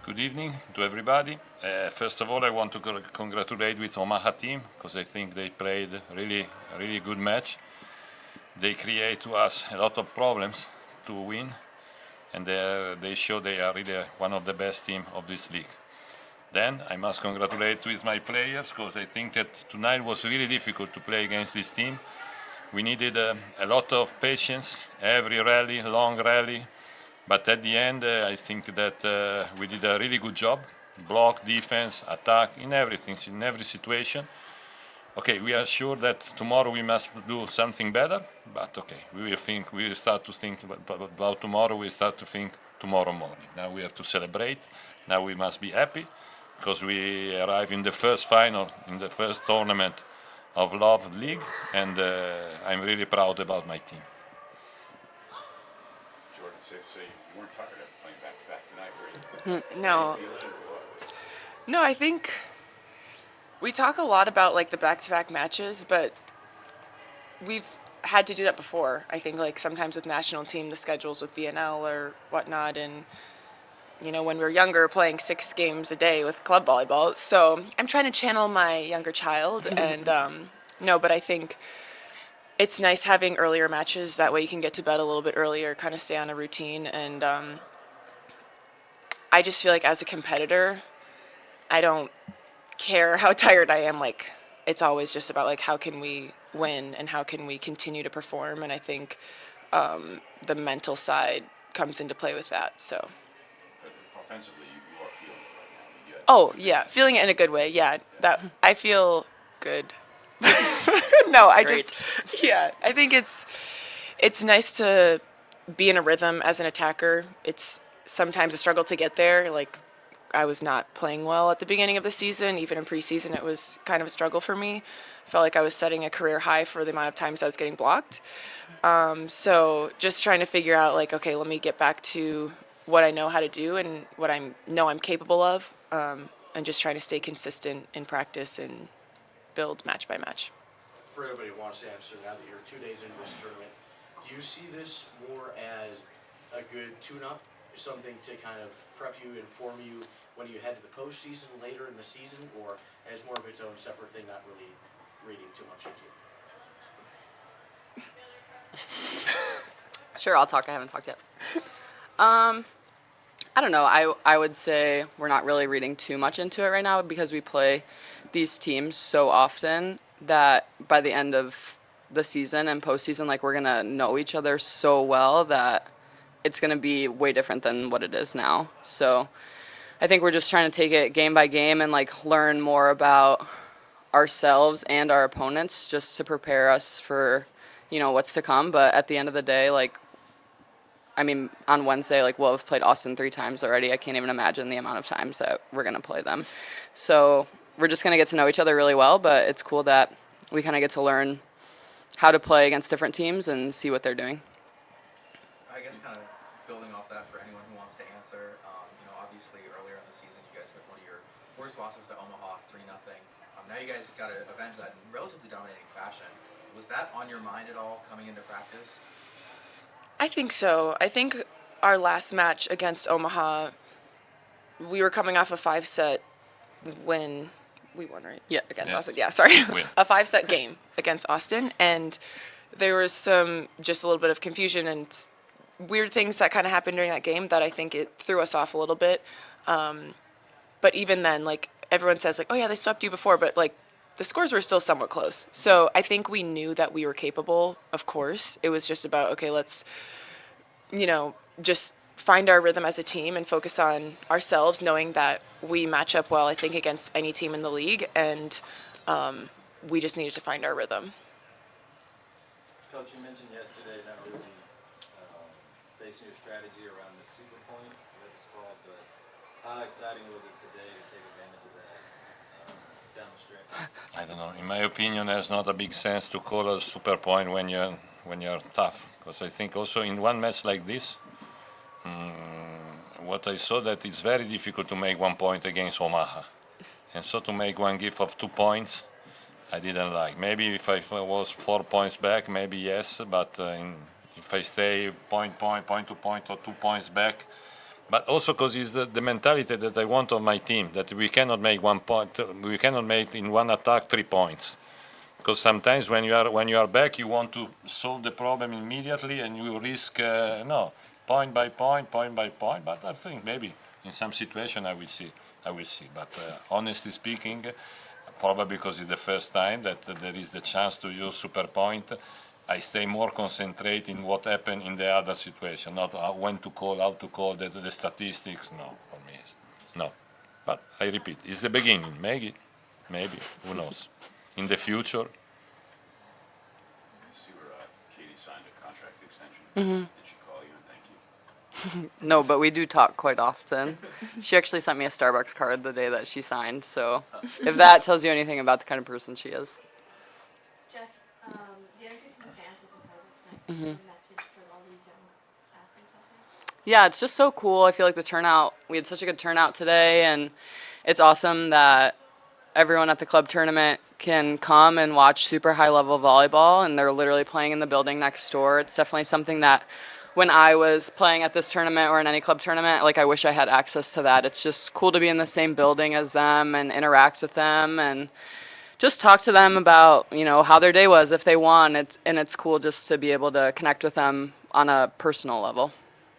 Good evening to everybody. First of all, I want to congratulate with Omaha team because I think they played really good match. They create to us a lot of problems to win, and they show they are really one of the best team of this league. Then I must congratulate with my players because I think that tonight was really difficult to play against this team. We needed a lot of patience, every rally, long rally. But at the end, I think that we did a really good job. Block, defense, attack, in everything, in every situation. Okay, we are sure that tomorrow we must do something better. But okay, we will start to think about tomorrow. We start to think tomorrow morning. Now we have to celebrate. Now we must be happy because we arrive in the first final, in the first tournament of LOVB League, and I'm really proud about my team. So you weren't tired of playing back-to-back tonight, were you? No. No, I think we talk a lot about like the back-to-back matches, but we've had to do that before. I think like sometimes with national team, the schedules with VNL or whatnot, and you know when we were younger, playing 6 games a day with club volleyball. So I'm trying to channel my younger child, and no, but I think it's nice having earlier matches. That way you can get to bed a little bit earlier, kind of stay on a routine. And I just feel like as a competitor, I don't care how tired I am. Like, it's always just about like how can we win and how can we continue to perform. And I think the mental side comes into play with that. So. But offensively, you are feeling it right now. I mean, Oh yeah, feeling it in a good way. Yeah, that I feel good. No, I Great. I think it's nice to be in a rhythm as an attacker. It's sometimes a struggle to get there. Like, I was not playing well at the beginning of the season. Even in preseason, it was kind of a struggle for me. I felt like I was setting a career high for the amount of times I was getting blocked. So just trying to figure out, like, okay, let me get back to what I know how to do and what I know I'm capable of, and just trying to stay consistent in practice and build match by match. For everybody who wants to answer, now that you're 2 days into this tournament, do you see this more as a good tune-up, something to kind of prep you, inform you when you head to the postseason later in the season, or as more of its own separate thing, not really reading too much into it? Sure, I'll talk. I haven't talked yet. I don't know. I would say we're not really reading too much into it right now because we play these teams so often that by the end of the season and postseason, like, we're going to know each other so well that it's going to be way different than what it is now. So I think we're just trying to take it game by game and, like, learn more about ourselves and our opponents just to prepare us for, you know, what's to come. But at the end of the day, like, I mean, on Wednesday, like, we'll have played Austin 3 times already. I can't even imagine the amount of times that we're going to play them. So we're just going to get to know each other really well, but it's cool that we kind of get to learn how to play against different teams and see what they're doing. I guess kind of building off that for anyone who wants to answer, obviously earlier in the season you guys took one of your worst losses to Omaha, 3-0. Now you guys got to avenge that in relatively dominating fashion. Was that on your mind at all coming into practice? I think so. I think our last match against Omaha, we were coming off a 5-set win. We won, right? Yeah. Against Yes. Austin. Yeah, sorry. Win. A 5-set game against Austin. And there was just a little bit of confusion and weird things that kind of happened during that game that I think it threw us off a little bit. But even then, like, everyone says, like, oh, yeah, they swept you before. But, like, the scores were still somewhat close. So I think we knew that we were capable, of course. It was just about, okay, let's, just find our rhythm as a team and focus on ourselves, knowing that we match up well, I think, against any team in the league. And we just needed to find our rhythm. Coach, you mentioned yesterday not really basing your strategy around the super point, whatever it's called, but how exciting was it today to take advantage of that down the stretch? I don't know. In my opinion, there's not a big sense to call a super point when you're tough. Because I think also in one match like this, what I saw that it's very difficult to make 1 point against Omaha, and so to make one give of 2 points, I didn't like. Maybe if I was 4 points back, maybe yes. But if I stay point to point or 2 points back, but also because it's the mentality that I want of my team, that we cannot make 1 point, we cannot make in one attack 3 points. Because sometimes when you are back, you want to solve the problem immediately, and you risk no, point by point, point by point. But I think maybe in some situation I will see. But honestly speaking, probably because it's the first time that there is the chance to use super point, I stay more concentrated in what happened in the other situation, not when to call, how to call, the statistics. No, for me, no. But I repeat, it's the beginning. Maybe, who knows? In the future. I see where Katie signed a contract extension. Did she call you and thank you? No, but we do talk quite often. She actually sent me a Starbucks card the day that she signed, so if that tells you anything about the kind of person she is. Jess, the energy from the fans was incredible tonight. A message for all these young athletes out there. Yeah, it's just so cool. I feel like the turnout, we had such a good turnout today, and it's awesome that everyone at the club tournament can come and watch super high level volleyball, and they're literally playing in the building next door. It's definitely something that when I was playing at this tournament or in any club tournament, like I wish I had access to that. It's just cool to be in the same building as them and interact with them and just talk to them about, you know, how their day was if they won. It's cool just to be able to connect with them on a personal level.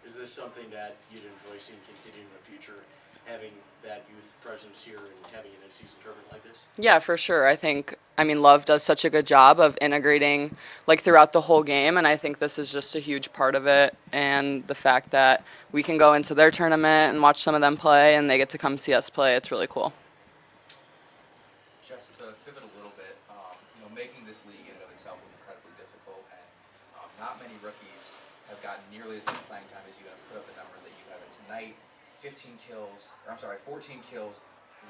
Is this something that you'd enjoy seeing continue in the future, having that youth presence here and having an in-season tournament like this? Yeah, for sure. I mean, Love does such a good job of integrating like throughout the whole game, and I think this is just a huge part of it. And the fact that we can go into their tournament and watch some of them play, and they get to come see us play, it's really cool. Just to pivot a little bit, you know, making this league in and of itself was incredibly difficult, and not many rookies have gotten nearly as much playing time as you have put up the numbers that you have. And tonight, 14 kills,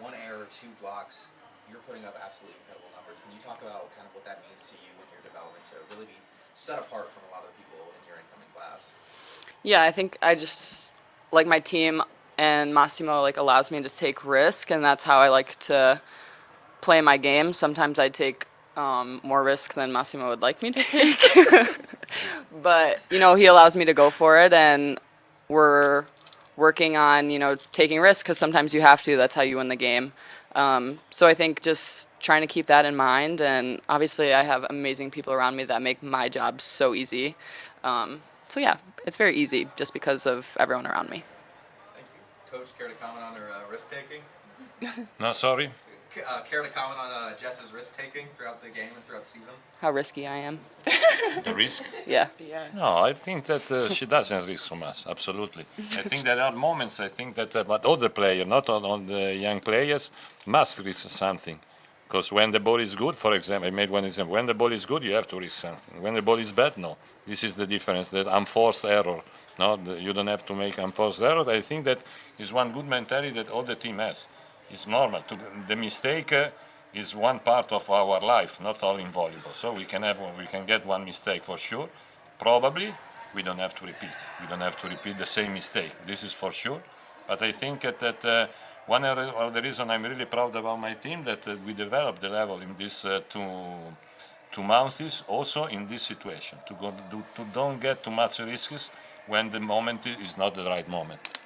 1 error, 2 blocks. You're putting up absolutely incredible numbers. Can you talk about kind of what that means to you in your development to really be set apart from a lot of the people in your incoming class? Yeah, I think I just like my team and Massimo like allows me to take risk, and that's how I like to play my game. Sometimes I take more risk than Massimo would like me to take, but you know he allows me to go for it, and we're working on taking risks because sometimes you have to. That's how you win the game. So I think just trying to keep that in mind, and obviously I have amazing people around me that make my job so easy. So yeah, it's very easy just because of everyone around me. Thank you. Coach, care to comment on her risk-taking? No, sorry. Care to comment on Jess's risk-taking throughout the game and throughout the season? How risky I am. The risk? Yeah. Yeah. No, I think that she doesn't risk so much. Absolutely. I think there are moments. I think that, but all the players, not all the young players, must risk something. Because when the ball is good, for example, I made one example. When the ball is good, you have to risk something. When the ball is bad, no. This is the difference. That unforced error. No, you don't have to make unforced error. I think that is one good mentality that all the team has. It's normal. The mistake is one part of our life, not all in volleyball. So we can get one mistake for sure. Probably we don't have to repeat. We don't have to repeat the same mistake. This is for sure. But I think that one of the reasons I'm really proud about my team that we developed the level in these 2 months, also in this situation, to don't get too much risks when the moment is not the right moment.